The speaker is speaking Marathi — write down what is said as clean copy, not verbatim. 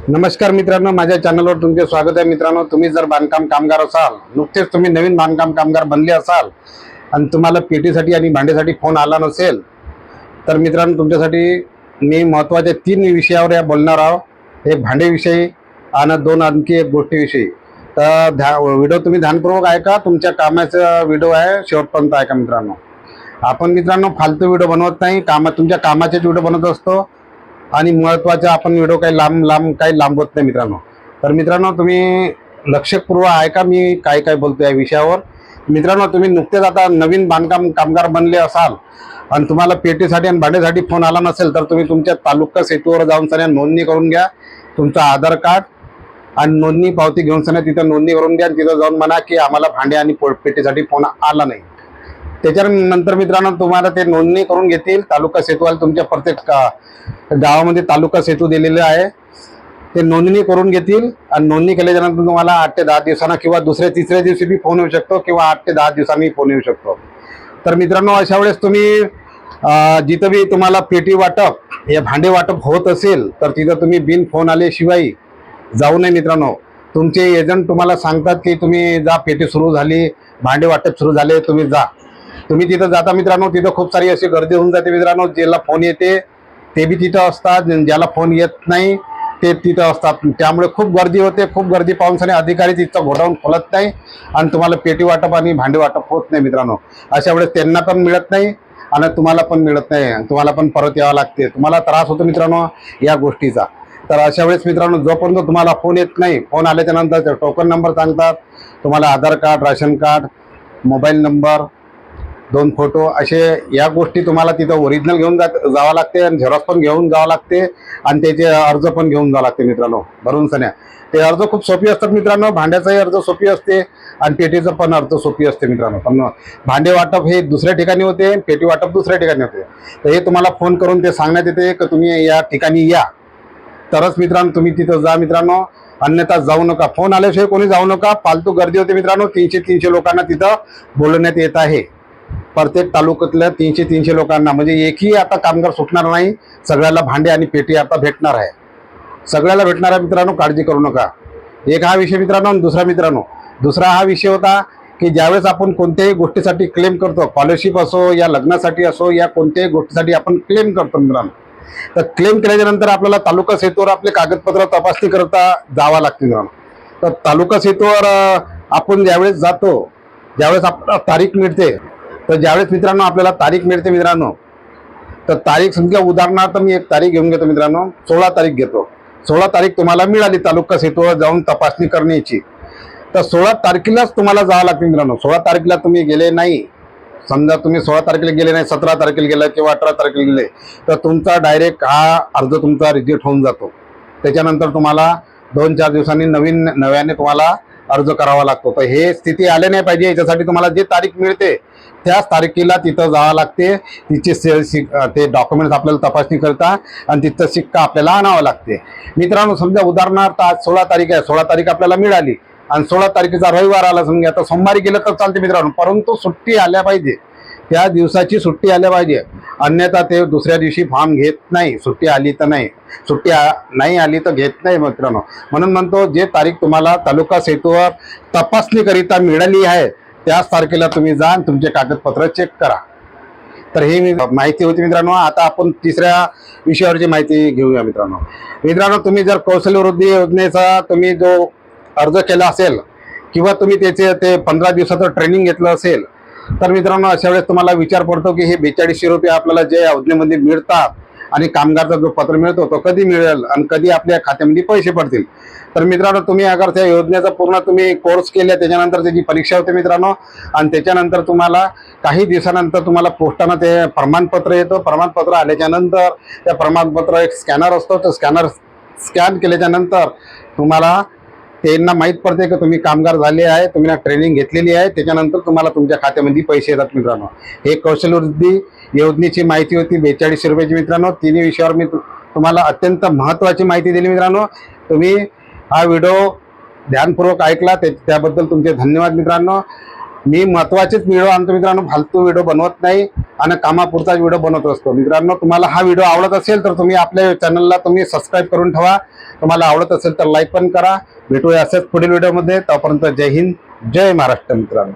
नमस्कार मित्रांनो, माझ्या चॅनलवर तुमचे स्वागत आहे. मित्रांनो, तुम्ही जर बांधकाम कामगार असाल, नुकतेच तुम्ही नवीन बांधकाम कामगार बनले असाल आणि तुम्हाला पेटीसाठी आणि भांड्यासाठी फोन आला नसेल, तर मित्रांनो तुमच्यासाठी मी महत्त्वाच्या 3 विषयावर बोलणार आहोत. एक भांडेविषयी आणि 2 आणखी एक गोष्टीविषयी. तर व्हिडिओ तुम्ही ध्यानपूर्वक ऐका. तुमच्या कामाचा व्हिडिओ आहे, शेवटपर्यंत ऐका मित्रांनो. आपण मित्रांनो फालतू व्हिडिओ बनवत नाही, तुमच्या कामाचेच व्हिडिओ बनवत असतो आणि महत्त्वाचे आपण व्हिडिओ काही काही लांबवत नाही मित्रांनो. तर मित्रांनो तुम्ही लक्षपूर्वक ऐका मी काय काय बोलतो या विषयावर. मित्रांनो, तुम्ही नुकतेच आता नवीन बांधकाम कामगार बनले असाल आणि तुम्हाला पेटीसाठी आणि भांड्यासाठी फोन आला नसेल, तर तुम्ही तुमच्या तालुका सेतूवर जाऊन सगळ्या नोंदणी करून घ्या. तुमचं आधार कार्ड आणि नोंदणी पावती घेऊन सगळ्या तिथं नोंदणी करून घ्या. तिथं जाऊन म्हणा की आम्हाला भांडे आणि पेटीसाठी फोन आला नाही. त्याच्यानंतर मित्रांनो तुम्हाला ते नोंदणी करून घेतील. तालुका सेतूवाले तुमच्या प्रत्येक गावामध्ये तालुका सेतू दिलेले आहे, ते नोंदणी करून घेतील आणि नोंदणी केल्याच्यानंतर तुम्हाला 8 ते 10 दिवसांना किंवा दुसऱ्या तिसऱ्या दिवशी बी फोन येऊ शकतो किंवा 8 ते 10 दिवसांनी फोन येऊ शकतो. तर मित्रांनो, अशा वेळेस तुम्ही जिथं बी तुम्हाला पेटी वाटप या भांडे वाटप होत असेल, तर तिथं तुम्ही बिन फोन आल्याशिवाय जाऊ नये मित्रांनो. तुमचे एजंट तुम्हाला सांगतात की तुम्ही जा, पेटी सुरू झाली, भांडे वाटप सुरू झाले, तुम्ही जा. तुम्ही तिथं जाता मित्रांनो, तिथं खूप सारी अशी गर्दी होऊन जाते मित्रांनो. ज्याला फोन येते ते बी तिथं असतात, ज्याला फोन येत नाही ते तिथं असतात. त्यामुळे खूप गर्दी होते. खूप गर्दी पाहून सगळे अधिकारी तिथं घोटावून खोलत नाही आणि तुम्हाला पेटी वाटप आणि भांडे वाटप होत नाही मित्रांनो. अशा वेळेस त्यांना पण मिळत नाही आणि तुम्हाला पण मिळत नाही, तुम्हाला पण परत यावं लागते. तुम्हाला त्रास होतो मित्रांनो या गोष्टीचा. तर अशा वेळेस मित्रांनो, जोपर्यंत तुम्हाला फोन येत नाही, फोन आल्याच्या नंतर टोकन नंबर सांगतात तुम्हाला, Aadhaar card, ration card, mobile number, 2 photo, असे या गोष्टी तुम्हाला तिथं ओरिजिनल घेऊन जावं लागते आणि झेरॉक्स पण घेऊन जावं लागते आणि त्याचे अर्ज पण घेऊन जावं लागते मित्रांनो, भरून सन्या. ते अर्ज खूप सोपी असतात मित्रांनो. भांड्याचाही अर्ज सोपी असते आणि पेटीचं पण अर्ज सोपी असते मित्रांनो. पण भांडे वाटप हे दुसऱ्या ठिकाणी होते, पेटी वाटप दुसऱ्या ठिकाणी होते. तर हे तुम्हाला फोन करून ते सांगण्यात येते की तुम्ही या ठिकाणी या, तरच मित्रांनो तुम्ही तिथं जा मित्रांनो. अन्यथा जाऊ नका. फोन आल्याशिवाय कोणी जाऊ नका. फालतू गर्दी होते मित्रांनो. 300 लोकांना तिथं बोलवण्यात येत आहे. प्रत्येक तालुक्यातल्या 300 लोकांना, म्हणजे एकही आता कामगार सुटणार नाही. सगळ्याला भांडे आणि पेटी आता भेटणार आहे, सगळ्याला भेटणार आहे मित्रांनो. काळजी करू नका. एक हा विषय मित्रांनो. दुसरा हा विषय होता की ज्यावेळेस आपण कोणत्याही गोष्टीसाठी क्लेम करतो, स्कॉलरशिप असो या लग्नासाठी असो या कोणत्याही गोष्टीसाठी आपण क्लेम करतो मित्रांनो, तर क्लेम केल्याच्या नंतर आपल्याला तालुका सेतूवर आपले कागदपत्र तपासणी करता जावं लागते मित्रांनो. तर तालुका सेतूवर आपण ज्यावेळेस जातो, ज्यावेळेस आपल्याला तारीख मिळते, तर ज्यावेळेस मित्रांनो आपल्याला तारीख मिळते मित्रांनो, तर तारीख समजा उदाहरणार्थ मी एक तारीख घेऊन घेतो मित्रांनो. 16 तारीख घेतो. 16 तारीख तुम्हाला मिळाली तालुका सेतूवर जाऊन तपासणी करण्याची, तर 16 तारखेलाच तुम्हाला जावं लागते मित्रांनो. 16 तारखेला तुम्ही गेले नाही, समजा तुम्ही 16 तारखेला गेले नाही, 17 तारखेला गेला किंवा 18 तारखेला गेले, तर तुमचा डायरेक्ट हा अर्ज तुमचा रिजेक्ट होऊन जातो. त्याच्यानंतर तुम्हाला 2-4 दिवसांनी नव्याने तुम्हाला अर्ज करावा लागतो. तर हे स्थिती आले नाही पाहिजे. याच्यासाठी तुम्हाला जी तारीख मिळते त्याच तारखेला तिथं जावं लागते. तिचे ते डॉक्युमेंट्स आपल्याला तपासणी करता आणि तिथं शिक्का आपल्याला आणावं लागते मित्रांनो. समजा उदाहरणार्थ आज 16 तारीख आहे, 16 तारीख आपल्याला मिळाली आणि 16 तारखेचा रविवार आला समजा, आता सोमवारी गेलं तर चालते मित्रांनो, परंतु सुट्टी आल्या पाहिजे, त्या दिवसाची सुट्टी आल्या पाहिजे. अन्यथा ते दुसऱ्या दिवशी फॉर्म घेत नाही. सुट्टी आली तर नाही, सुट्टी नाही आली तर घेत नाही मित्रांनो. म्हणून म्हणतो, जे तारीख तुम्हाला तालुका सेतूवर तपासणीकरिता मिळाली आहे त्याच तारखेला तुम्ही जा आणि तुमचे कागदपत्र चेक करा. तर हे माहिती होती मित्रांनो. आता आपण तिसऱ्या विषयावरची माहिती घेऊया मित्रांनो. तुम्ही जर कौशल्यवृद्धी योजनेचा तुम्ही जो अर्ज केला असेल किंवा तुम्ही ते 15 दिवसाचं ट्रेनिंग घेतलं असेल, तर मित्रांनो अशा वेळेस तुम्हाला विचार पडतो की हे 4200 रुपये आपल्याला जे योजनेमध्ये मिळतात आणि कामगारचा जो पत्र मिळतो तो कधी मिळेल आणि कधी आपल्या खात्यामध्ये पैसे पडतील. तर मित्रांनो, तुम्ही अगर त्या योजनेचा पूर्ण तुम्ही कोर्स केला, त्याच्यानंतर त्याची परीक्षा होते मित्रांनो, आणि त्याच्यानंतर तुम्हाला काही दिवसानंतर तुम्हाला पोस्टानं ते प्रमाणपत्र येतं. प्रमाणपत्र आल्याच्या नंतर त्या प्रमाणपत्र एक स्कॅनर असतो, तो स्कॅनर स्कॅन केल्याच्या नंतर तुम्हाला त्यांना माहीत पडते की तुम्ही कामगार झाले आहे, तुम्ही ट्रेनिंग घेतलेली आहे. त्याच्यानंतर तुम्हाला तुमच्या खात्यामध्ये पैसे येतात मित्रांनो. हे कौशल्यवृद्धी योजनेची माहिती होती 4200 रुपयाची मित्रांनो. तिन्ही विषयावर मी तुम्हाला अत्यंत महत्त्वाची माहिती दिली मित्रांनो. तुम्ही हा व्हिडिओ ध्यानपूर्वक ऐकला त्याबद्दल तुमचे धन्यवाद मित्रांनो. मी महत्वाचेच व्हिडिओ आणतो मित्रांनो, फालतू व्हिडिओ बनवत नाही आणि कामापुरता व्हिडिओ बनवत असतो मित्रांनो. तुम्हाला हा व्हिडिओ आवडत असेल तर तुम्ही आपल्या चॅनलला तुम्ही सबस्क्राईब करून ठेवा. तुम्हाला आवडत असेल तर लाईक पण करा. भेटूया असेच पुढील व्हिडिओमध्ये. तोपर्यंत जय हिंद, जय महाराष्ट्र मित्रांनो.